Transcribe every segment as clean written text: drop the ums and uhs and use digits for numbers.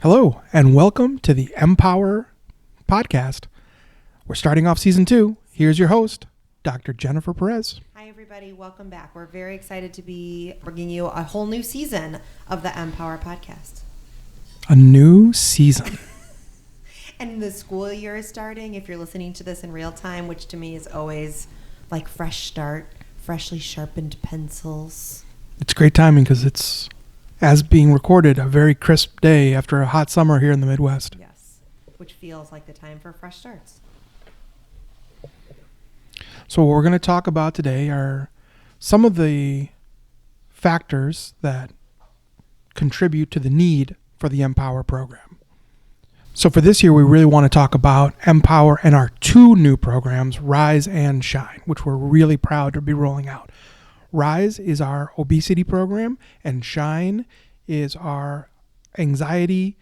Hello, and welcome to the MPower podcast. We're starting off season 2. Here's your host, Dr. Jennifer Perez. Hi, everybody. Welcome back. We're very excited to be bringing you a whole new season of the MPower podcast. A new season. And the school year is starting. If you're listening to this in real time, which to me is always like fresh start, freshly sharpened pencils. It's great timing because it's, as being recorded, a very crisp day after a hot summer here in the Midwest. Yes, which feels like the time for fresh starts. So what we're going to talk about today are some of the factors that contribute to the need for the MPower program. So for this year, we really want to talk about MPower and our 2 new programs, Rise and Shine, which we're really proud to be rolling out. Rise is our obesity program, and Shine is our anxiety,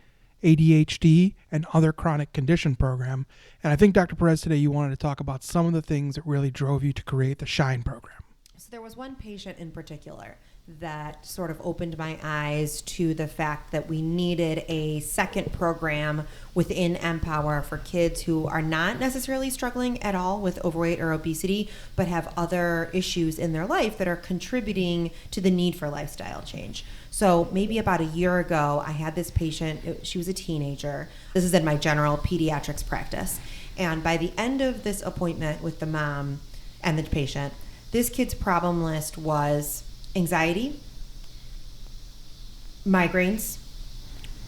ADHD, and other chronic condition program. And I think, Dr. Perez, today you wanted to talk about some of the things that really drove you to create the Shine program. So there was one patient in particular that sort of opened my eyes to the fact that we needed a second program within MPower for kids who are not necessarily struggling at all with overweight or obesity, but have other issues in their life that are contributing to the need for lifestyle change. So maybe about a year ago, I had this patient. She was a teenager. This is in my general pediatrics practice. And by the end of this appointment with the mom and the patient, this kid's problem list was anxiety, migraines,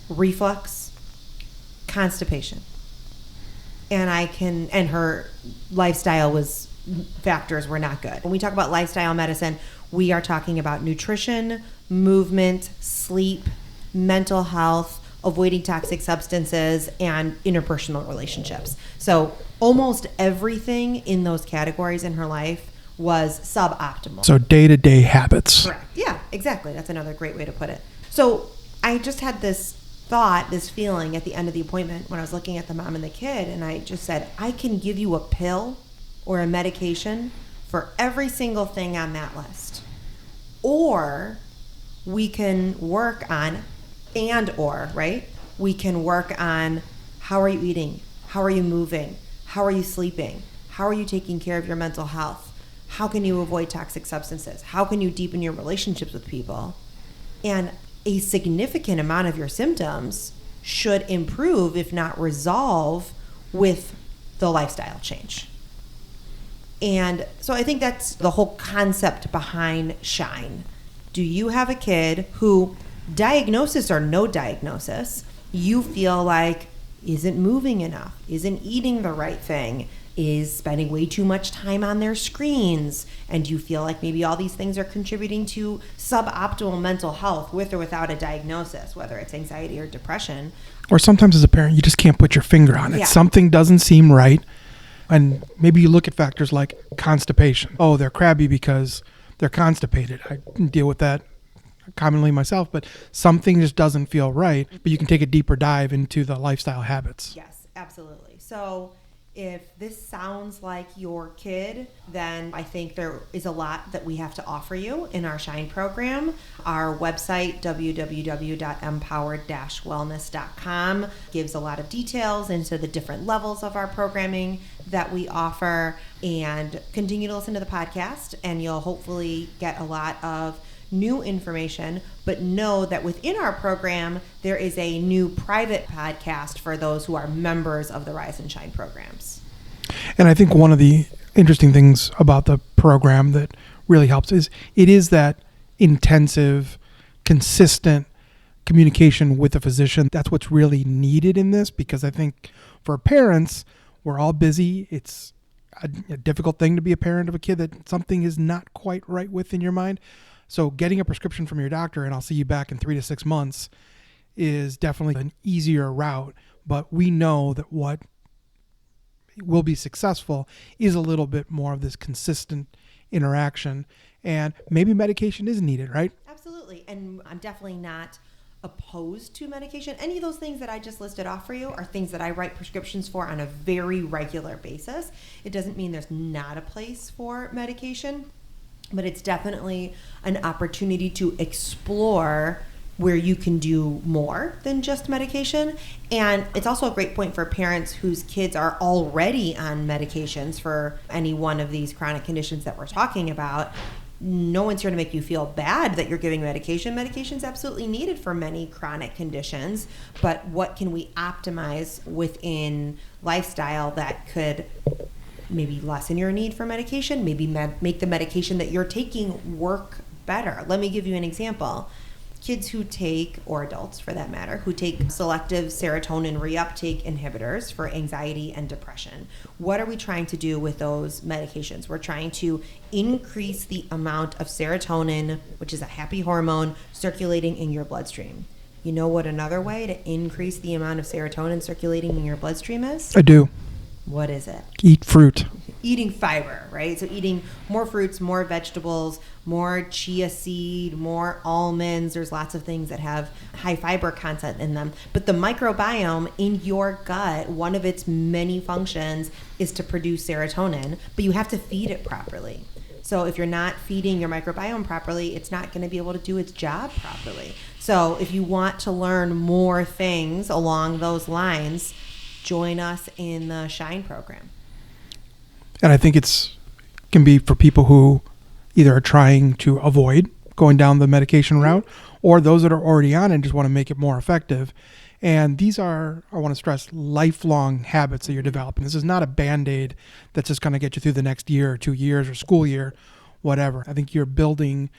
reflux, constipation. And her lifestyle factors were not good. When we talk about lifestyle medicine, we are talking about nutrition, movement, sleep, mental health, avoiding toxic substances, and interpersonal relationships. So almost everything in those categories in her life was suboptimal. So day-to-day habits. Correct. Yeah, exactly. That's another great way to put it. So I just had this thought, this feeling at the end of the appointment when I was looking at the mom and the kid, and I just said, I can give you a pill or a medication for every single thing on that list. Or we can work on, we can work on how are you eating? How are you moving? How are you sleeping? How are you taking care of your mental health? How can you avoid toxic substances? How can you deepen your relationships with people? And a significant amount of your symptoms should improve, if not resolve, with the lifestyle change. And so I think that's the whole concept behind Shine. Do you have a kid who, diagnosis or no diagnosis, you feel like isn't moving enough, isn't eating the right thing, is spending way too much time on their screens, and you feel like maybe all these things are contributing to suboptimal mental health with or without a diagnosis, whether it's anxiety or depression. Or sometimes as a parent, you just can't put your finger on it. Yeah. Something doesn't seem right. And maybe you look at factors like constipation. Oh, they're crabby because they're constipated. I deal with that commonly myself, but something just doesn't feel right. But you can take a deeper dive into the lifestyle habits. Yes, absolutely. So if this sounds like your kid, then I think there is a lot that we have to offer you in our Shine program. Our website, www.empowered-wellness.com, gives a lot of details into the different levels of our programming that we offer. And continue to listen to the podcast, and you'll hopefully get a lot of new information, but know that within our program, there is a new private podcast for those who are members of the Rise and Shine programs. And I think one of the interesting things about the program that really helps is it is that intensive, consistent communication with a physician. That's what's really needed in this, because I think for parents, we're all busy. It's a difficult thing to be a parent of a kid that something is not quite right with in your mind. So getting a prescription from your doctor and I'll see you back in 3 to 6 months is definitely an easier route. But we know that what will be successful is a little bit more of this consistent interaction, and maybe medication is needed, right? Absolutely. And I'm definitely not opposed to medication. Any of those things that I just listed off for you are things that I write prescriptions for on a very regular basis. It doesn't mean there's not a place for medication, but it's definitely an opportunity to explore where you can do more than just medication. And it's also a great point for parents whose kids are already on medications for any one of these chronic conditions that we're talking about. No one's here to make you feel bad that you're giving medication. Medication's absolutely needed for many chronic conditions, but what can we optimize within lifestyle that could maybe lessen your need for medication, maybe make the medication that you're taking work better? Let me give you an example. Kids who take, or adults for that matter, who take selective serotonin reuptake inhibitors for anxiety and depression. What are we trying to do with those medications? We're trying to increase the amount of serotonin, which is a happy hormone, circulating in your bloodstream. You know what another way to increase the amount of serotonin circulating in your bloodstream is? I do. What is it? Eat fruit. Eating fiber, right? So eating more fruits, more vegetables, more chia seed, more almonds. There's lots of things that have high fiber content in them. But the microbiome in your gut, one of its many functions is to produce serotonin, but you have to feed it properly. So if you're not feeding your microbiome properly, it's not going to be able to do its job properly. So if you want to learn more things along those lines, join us in the SHINE program. And I think can be for people who either are trying to avoid going down the medication route, or those that are already on it and just want to make it more effective. And these are, I want to stress, lifelong habits that you're developing. This is not a Band-Aid that's just going to get you through the next year or 2 years or school year, whatever. I think you're building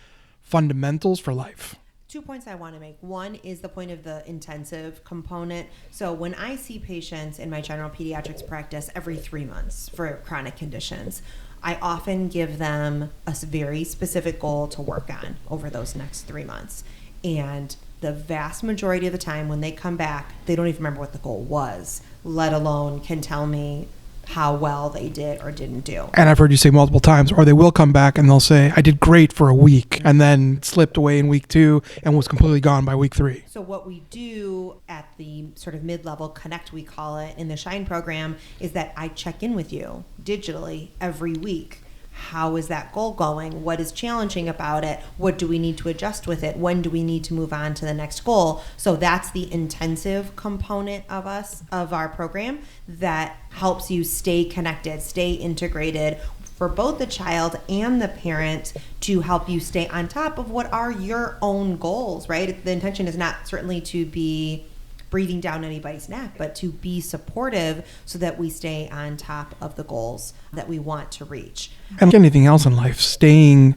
fundamentals for life. 2 points I want to make. One is the point of the intensive component. So when I see patients in my general pediatrics practice every 3 months for chronic conditions, I often give them a very specific goal to work on over those next 3 months. And the vast majority of the time when they come back, they don't even remember what the goal was, let alone can tell me how well they did or didn't do. And I've heard you say multiple times, or they will come back and they'll say, I did great for a week, and then slipped away in week 2 and was completely gone by week 3. So what we do at the sort of mid-level connect, we call it, in the SHINE program, is that I check in with you digitally every week. How is that goal going? What is challenging about it? What do we need to adjust with it? When do we need to move on to the next goal? So that's the intensive component of our program that helps you stay connected, stay integrated for both the child and the parent, to help you stay on top of what are your own goals, right? The intention is not certainly to be breathing down anybody's neck, but to be supportive so that we stay on top of the goals that we want to reach. And like anything else in life, staying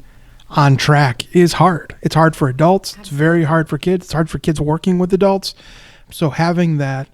on track is hard. It's hard for adults. It's very hard for kids. It's hard for kids working with adults. So having that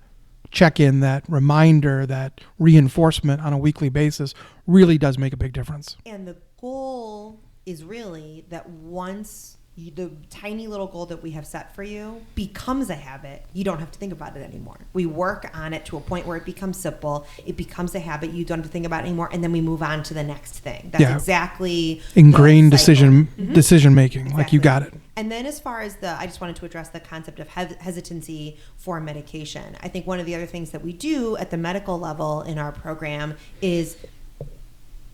check-in, that reminder, that reinforcement on a weekly basis really does make a big difference. And the goal is really that once the tiny little goal that we have set for you becomes a habit, you don't have to think about it anymore. We work on it to a point where it becomes simple. It becomes a habit. You don't have to think about it anymore. And then we move on to the next thing. That's exactly ingrained decision making. Exactly. Like you got it. And then as far as I just wanted to address the concept of hesitancy for medication. I think one of the other things that we do at the medical level in our program is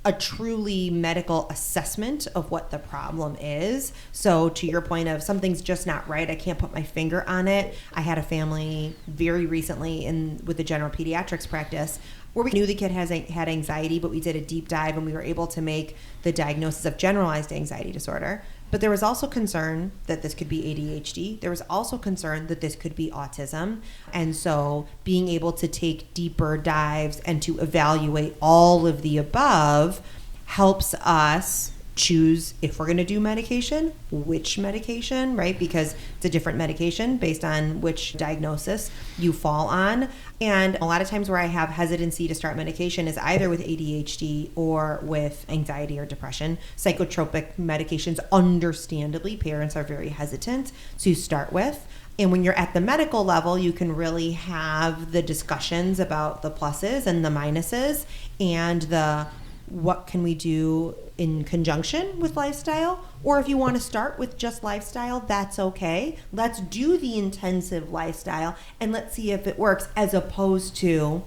a truly medical assessment of what the problem is. So to your point of something's just not right, I can't put my finger on it. I had a family very recently with the general pediatrics practice where we knew the kid had anxiety, but we did a deep dive and we were able to make the diagnosis of generalized anxiety disorder. But there was also concern that this could be ADHD. There was also concern that this could be autism. And so being able to take deeper dives and to evaluate all of the above helps us choose, if we're going to do medication, which medication, right? Because it's a different medication based on which diagnosis you fall on. And a lot of times where I have hesitancy to start medication is either with ADHD or with anxiety or depression. Psychotropic medications, understandably, parents are very hesitant to start with. And when you're at the medical level, you can really have the discussions about the pluses and the minuses and what can we do in conjunction with lifestyle, or if you want to start with just lifestyle, that's okay. Let's do the intensive lifestyle and let's see if it works, as opposed to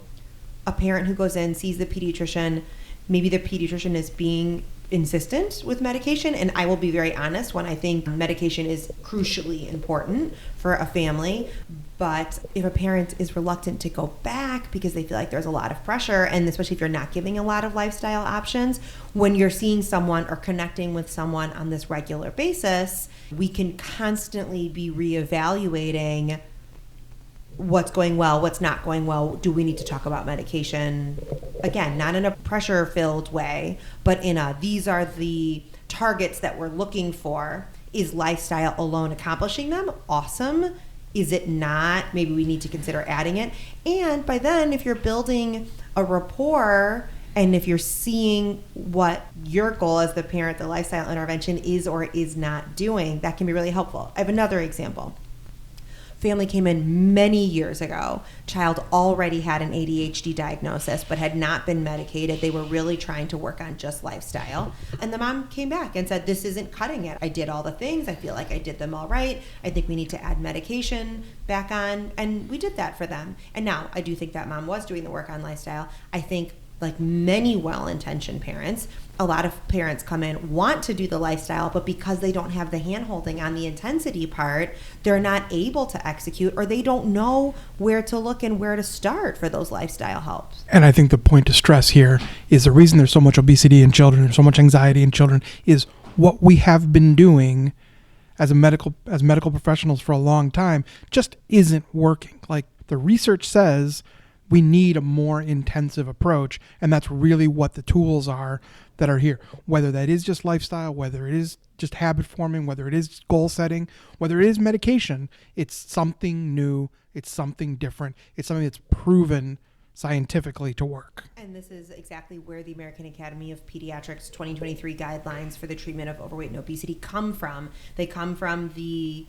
a parent who goes in, sees the pediatrician. Maybe the pediatrician is being insistent with medication, and I will be very honest when I think medication is crucially important for a family. But if a parent is reluctant to go back because they feel like there's a lot of pressure, and especially if you're not giving a lot of lifestyle options, when you're seeing someone or connecting with someone on this regular basis, we can constantly be reevaluating what's going well, what's not going well. Do we need to talk about medication? Again, not in a pressure-filled way, but in a, these are the targets that we're looking for. Is lifestyle alone accomplishing them? Awesome. Is it not? Maybe we need to consider adding it. And by then, if you're building a rapport and if you're seeing what your goal as the parent, the lifestyle intervention is or is not doing, that can be really helpful. I have another example. Family came in many years ago. Child already had an ADHD diagnosis but had not been medicated. They were really trying to work on just lifestyle. And the mom came back and said, this isn't cutting it. I did all the things. I feel like I did them all right. I think we need to add medication back on. And we did that for them. And now I do think that mom was doing the work on lifestyle. I think like many well-intentioned parents, a lot of parents come in, want to do the lifestyle, but because they don't have the hand-holding on the intensity part, they're not able to execute, or they don't know where to look and where to start for those lifestyle helps. And I think the point to stress here is the reason there's so much obesity in children, there's so much anxiety in children, is what we have been doing as medical professionals for a long time just isn't working. Like the research says, we need a more intensive approach, and that's really what the tools are that are here. Whether that is just lifestyle, whether it is just habit forming, whether it is goal setting, whether it is medication, it's something new, it's something different, it's something that's proven scientifically to work. And this is exactly where the American Academy of Pediatrics 2023 guidelines for the treatment of overweight and obesity come from. They come from the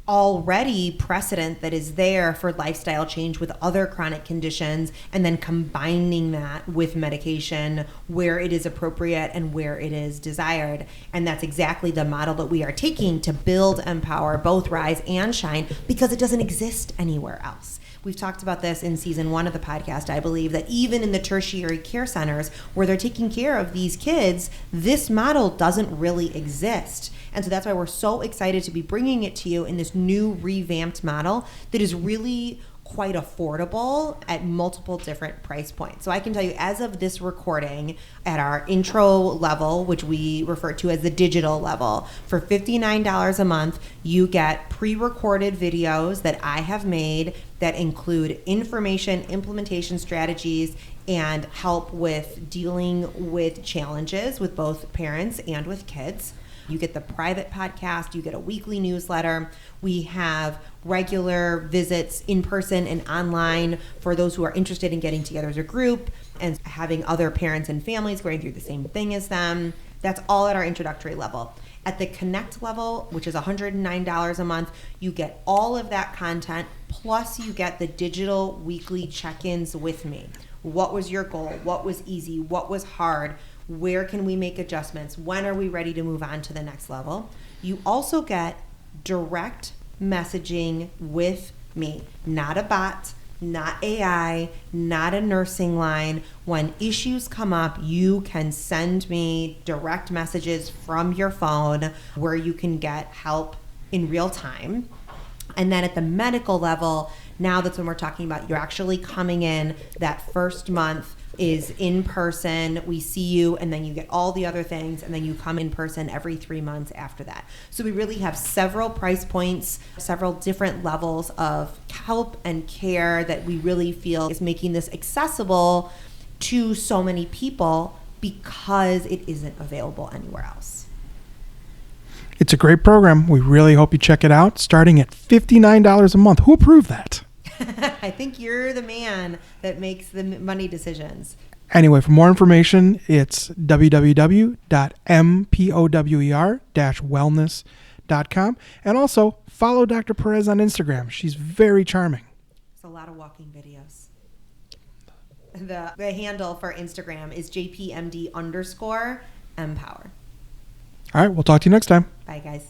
already precedent that is there for lifestyle change with other chronic conditions, and then combining that with medication where it is appropriate and where it is desired. And that's exactly the model that we are taking to build MPower, both Rise and Shine, because it doesn't exist anywhere else. We've talked about this in season 1 of the podcast. I believe that even in the tertiary care centers where they're taking care of these kids, this model doesn't really exist. And so that's why we're so excited to be bringing it to you in this new revamped model that is really quite affordable at multiple different price points. So I can tell you, as of this recording, at our intro level, which we refer to as the digital level, for $59 a month, you get pre-recorded videos that I have made that include information, implementation strategies, and help with dealing with challenges with both parents and with kids. You get the private podcast, you get a weekly newsletter. We have regular visits in person and online for those who are interested in getting together as a group and having other parents and families going through the same thing as them. That's all at our introductory level. At the Connect level, which is $109 a month, you get all of that content, plus you get the digital weekly check-ins with me. What was your goal? What was easy? What was hard? Where can we make adjustments? When are we ready to move on to the next level? You also get direct messaging with me, not a bot, not AI, not a nursing line. When issues come up, you can send me direct messages from your phone where you can get help in real time. And then at the medical level, now that's when we're talking about you're actually coming in. That first month is in person. We see you, and then you get all the other things, and then you come in person every 3 months after that. So we really have several price points, several different levels of help and care that we really feel is making this accessible to so many people because it isn't available anywhere else. It's a great program. We really hope you check it out, starting at $59 a month. Who approved that? I think you're the man that makes the money decisions. Anyway, for more information, it's www.mpower-wellness.com. And also, follow Dr. Perez on Instagram. She's very charming. It's a lot of walking videos. The handle for Instagram is JPMD_MPower. All right, we'll talk to you next time. Bye, guys.